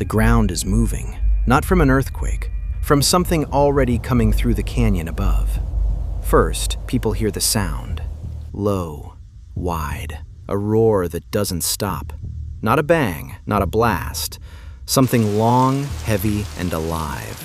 The ground is moving, not from an earthquake, from something already coming through the canyon above. First, people hear the sound. Low, wide, a roar that doesn't stop. Not a bang, not a blast. Something long, heavy, and alive.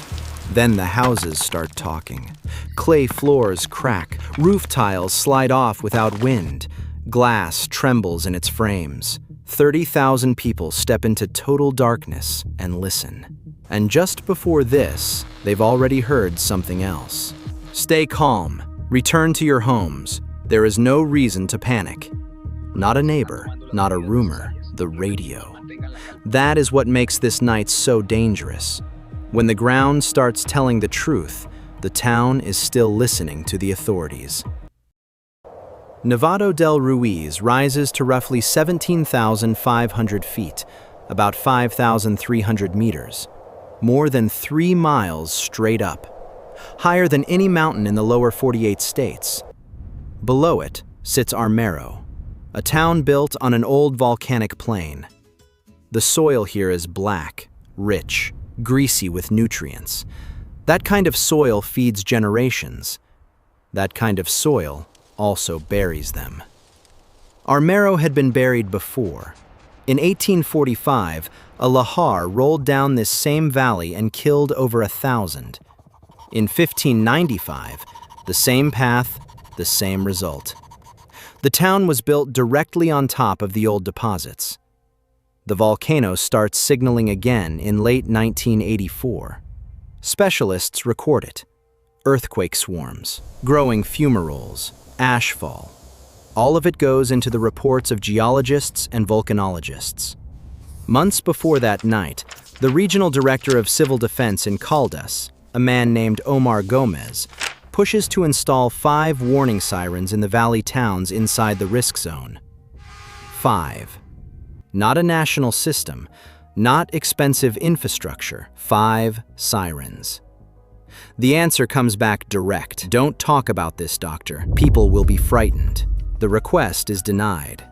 Then the houses start talking. Clay floors crack, roof tiles slide off without wind. Glass trembles in its frames. 30,000 people step into total darkness and listen. And just before this, they've already heard something else. Stay calm. Return to your homes. There is no reason to panic. Not a neighbor, not a rumor, the radio. That is what makes this night so dangerous. When the ground starts telling the truth, the town is still listening to the authorities. Nevado del Ruiz rises to roughly 17,500 feet, about 5,300 meters, more than 3 miles straight up, higher than any mountain in the lower 48 states. Below it sits Armero, a town built on an old volcanic plain. The soil here is black, rich, greasy with nutrients. That kind of soil feeds generations. That kind of soil also buries them. Armero had been buried before. In 1845, a lahar rolled down this same valley and killed over 1,000. In 1595, the same path, the same result. The town was built directly on top of the old deposits. The volcano starts signaling again in late 1984. Specialists record it. Earthquake swarms, growing fumaroles, ashfall. All of it goes into the reports of geologists and volcanologists. Months before that night, the regional director of civil defense in Caldas, a man named Omar Gomez, pushes to install 5 warning sirens in the valley towns inside the risk zone. 5. Not a national system, not expensive infrastructure, 5 sirens. The answer comes back direct. Don't talk about this, doctor. People will be frightened. The request is denied.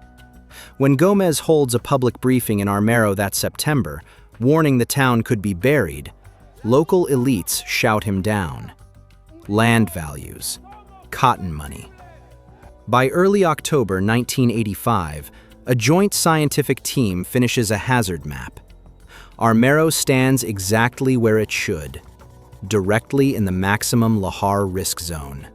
When Gomez holds a public briefing in Armero that September, warning the town could be buried, local elites shout him down. Land values, cotton money. By early October 1985, a joint scientific team finishes a hazard map. Armero stands exactly where it should, directly in the maximum lahar risk zone.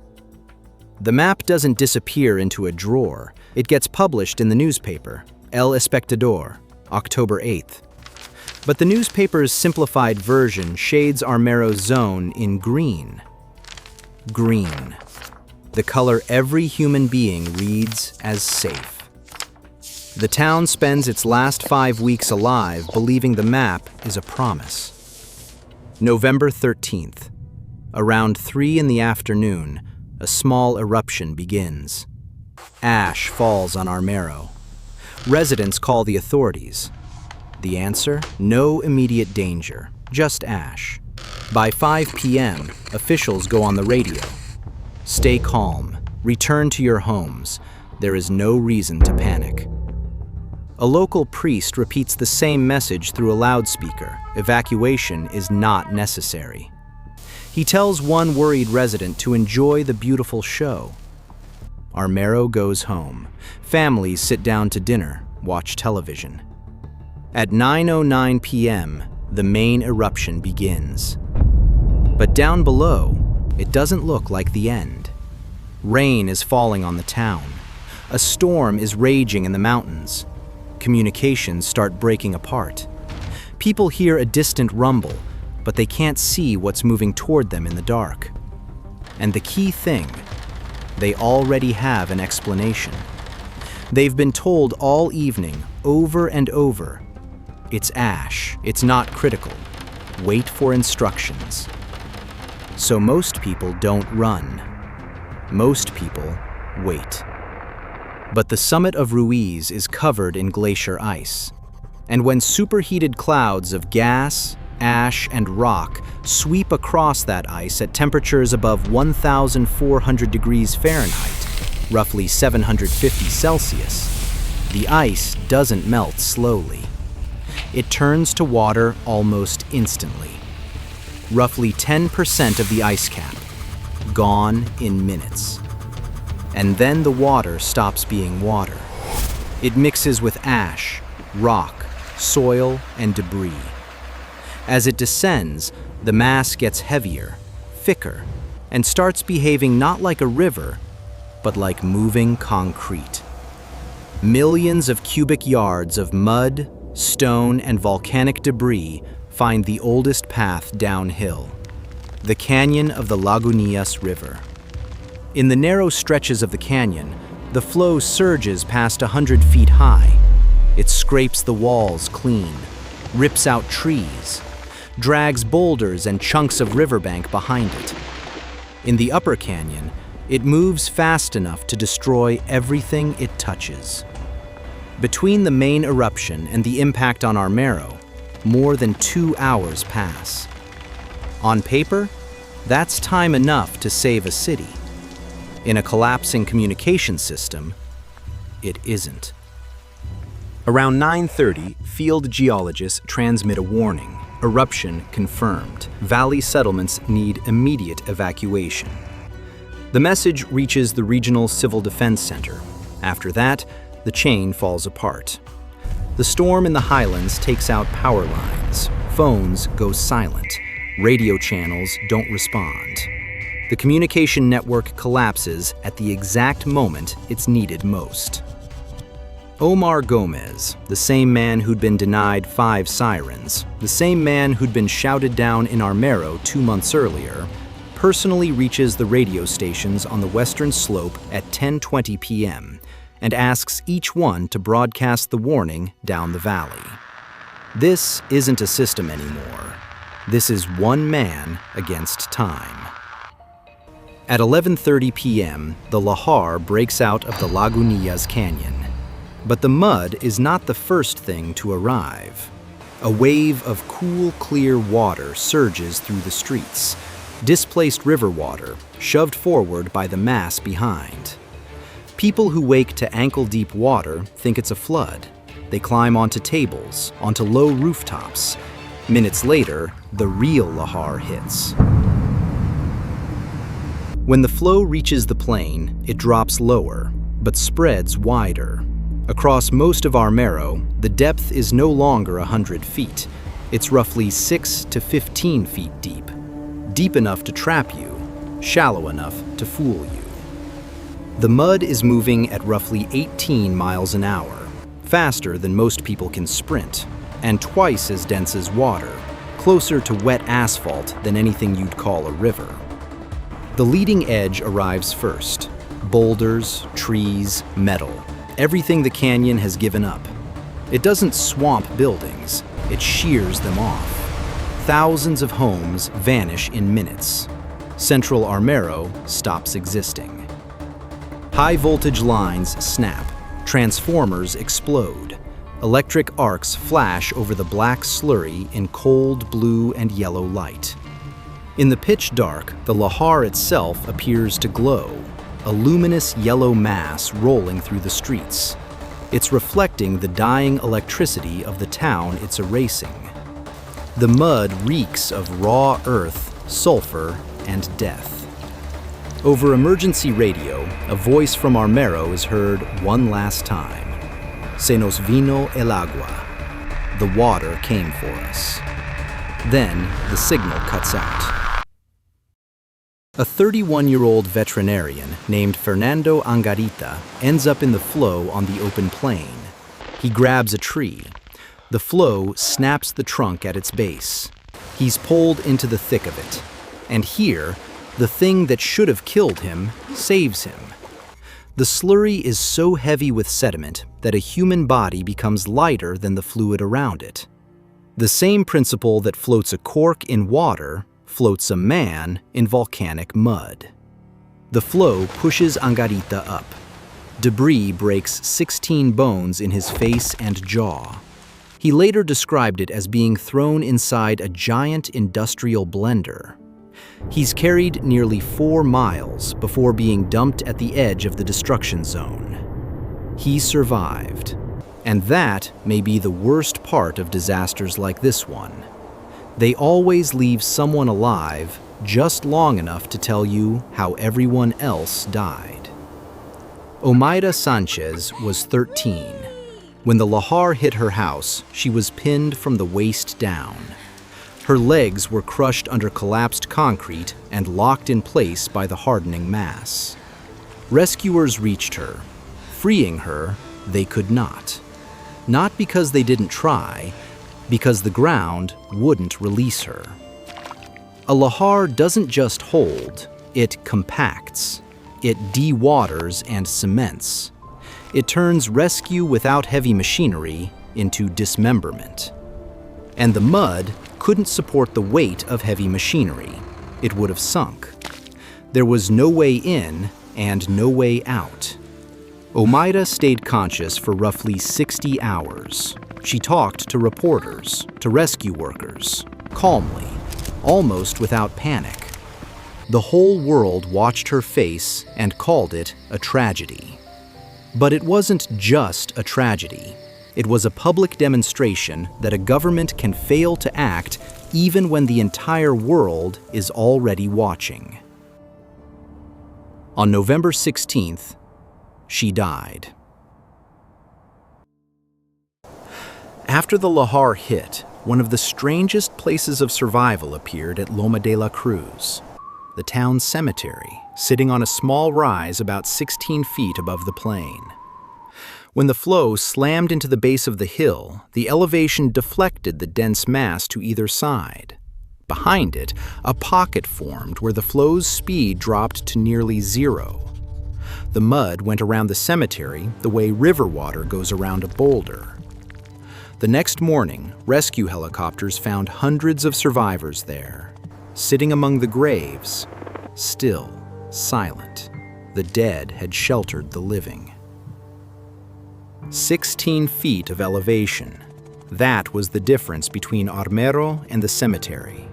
The map doesn't disappear into a drawer. It gets published in the newspaper, El Espectador, October 8th. But the newspaper's simplified version shades Armero's zone in green. Green, the color every human being reads as safe. The town spends its last 5 weeks alive believing the map is a promise. November 13th. Around 3 in the afternoon, a small eruption begins. Ash falls on Armero. Residents call the authorities. The answer? No immediate danger, just ash. By 5 p.m., officials go on the radio. Stay calm. Return to your homes. There is no reason to panic. A local priest repeats the same message through a loudspeaker. Evacuation is not necessary. He tells one worried resident to enjoy the beautiful show. Armero goes home. Families sit down to dinner, watch television. At 9:09 p.m., the main eruption begins. But down below, it doesn't look like the end. Rain is falling on the town. A storm is raging in the mountains. Communications start breaking apart. People hear a distant rumble, but they can't see what's moving toward them in the dark. And the key thing, they already have an explanation. They've been told all evening, over and over, it's ash, it's not critical. Wait for instructions. So most people don't run. Most people wait. But the summit of Ruiz is covered in glacier ice. And when superheated clouds of gas, ash, and rock sweep across that ice at temperatures above 1,400 degrees Fahrenheit, roughly 750 Celsius, the ice doesn't melt slowly. It turns to water almost instantly. Roughly 10% of the ice cap, gone in minutes. And then the water stops being water. It mixes with ash, rock, soil, and debris. As it descends, the mass gets heavier, thicker, and starts behaving not like a river, but like moving concrete. Millions of cubic yards of mud, stone, and volcanic debris find the oldest path downhill, the canyon of the Lagunillas River. In the narrow stretches of the canyon, the flow surges past 100 feet high. It scrapes the walls clean, rips out trees, drags boulders and chunks of riverbank behind it. In the upper canyon, it moves fast enough to destroy everything it touches. Between the main eruption and the impact on Armero, more than 2 hours pass. On paper, that's time enough to save a city. In a collapsing communication system, it isn't. Around 9:30, field geologists transmit a warning. Eruption confirmed. Valley settlements need immediate evacuation. The message reaches the Regional Civil Defense Center. After that, the chain falls apart. The storm in the highlands takes out power lines. Phones go silent. Radio channels don't respond. The communication network collapses at the exact moment it's needed most. Omar Gomez, the same man who'd been denied 5 sirens, the same man who'd been shouted down in Armero 2 months earlier, personally reaches the radio stations on the western slope at 10:20 p.m. and asks each one to broadcast the warning down the valley. This isn't a system anymore. This is one man against time. At 11:30 p.m., the lahar breaks out of the Lagunillas Canyon. But the mud is not the first thing to arrive. A wave of cool, clear water surges through the streets, displaced river water, shoved forward by the mass behind. People who wake to ankle-deep water think it's a flood. They climb onto tables, onto low rooftops. Minutes later, the real lahar hits. When the flow reaches the plain, it drops lower, but spreads wider. Across most of Armero, the depth is no longer 100 feet. It's roughly 6 to 15 feet deep. Deep enough to trap you, shallow enough to fool you. The mud is moving at roughly 18 miles an hour, faster than most people can sprint, and twice as dense as water, closer to wet asphalt than anything you'd call a river. The leading edge arrives first. Boulders, trees, metal. Everything the canyon has given up. It doesn't swamp buildings, it shears them off. Thousands of homes vanish in minutes. Central Armero stops existing. High voltage lines snap, transformers explode. Electric arcs flash over the black slurry in cold blue and yellow light. In the pitch dark, the lahar itself appears to glow. A luminous yellow mass rolling through the streets. It's reflecting the dying electricity of the town it's erasing. The mud reeks of raw earth, sulfur, and death. Over emergency radio, a voice from Armero is heard one last time. Se nos vino el agua. The water came for us. Then the signal cuts out. A 31-year-old veterinarian named Fernando Angarita ends up in the flow on the open plain. He grabs a tree. The flow snaps the trunk at its base. He's pulled into the thick of it. And here, the thing that should have killed him saves him. The slurry is so heavy with sediment that a human body becomes lighter than the fluid around it. The same principle that floats a cork in water floats a man in volcanic mud. The flow pushes Angarita up. Debris breaks 16 bones in his face and jaw. He later described it as being thrown inside a giant industrial blender. He's carried nearly 4 miles before being dumped at the edge of the destruction zone. He survived. And that may be the worst part of disasters like this one. They always leave someone alive just long enough to tell you how everyone else died. Omayra Sanchez was 13. When the lahar hit her house, she was pinned from the waist down. Her legs were crushed under collapsed concrete and locked in place by the hardening mass. Rescuers reached her. Freeing her, they could not. Not because they didn't try, because the ground wouldn't release her. A lahar doesn't just hold, it compacts. It dewaters and cements. It turns rescue without heavy machinery into dismemberment. And the mud couldn't support the weight of heavy machinery. It would have sunk. There was no way in and no way out. Omayra stayed conscious for roughly 60 hours. She talked to reporters, to rescue workers, calmly, almost without panic. The whole world watched her face and called it a tragedy. But it wasn't just a tragedy. It was a public demonstration that a government can fail to act even when the entire world is already watching. On November 16th, she died. After the lahar hit, one of the strangest places of survival appeared at Loma de la Cruz, the town's cemetery, sitting on a small rise about 16 feet above the plain. When the flow slammed into the base of the hill, the elevation deflected the dense mass to either side. Behind it, a pocket formed where the flow's speed dropped to nearly zero. The mud went around the cemetery the way river water goes around a boulder. The next morning, rescue helicopters found hundreds of survivors there, sitting among the graves, still, silent. The dead had sheltered the living. 16 feet of elevation. That was the difference between Armero and the cemetery.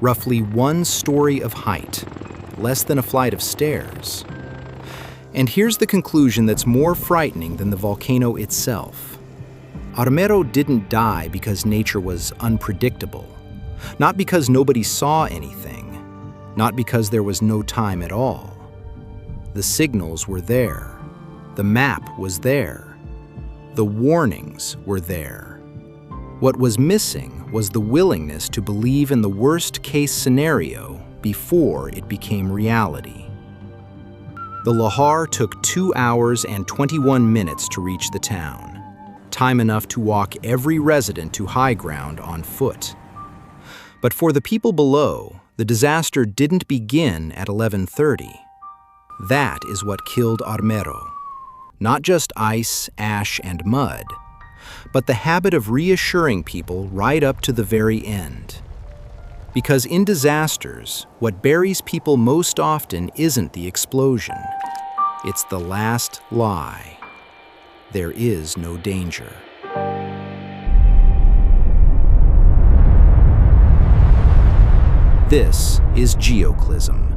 Roughly 1 story of height, less than a flight of stairs. And here's the conclusion that's more frightening than the volcano itself. Armero didn't die because nature was unpredictable, not because nobody saw anything, not because there was no time at all. The signals were there. The map was there. The warnings were there. What was missing was the willingness to believe in the worst-case scenario before it became reality. The lahar took 2 hours and 21 minutes to reach the town, time enough to walk every resident to high ground on foot. But for the people below, the disaster didn't begin at 11:30. That is what killed Armero. Not just ice, ash, and mud, but the habit of reassuring people right up to the very end. Because in disasters, what buries people most often isn't the explosion. It's the last lie. There is no danger. This is Geoclysm.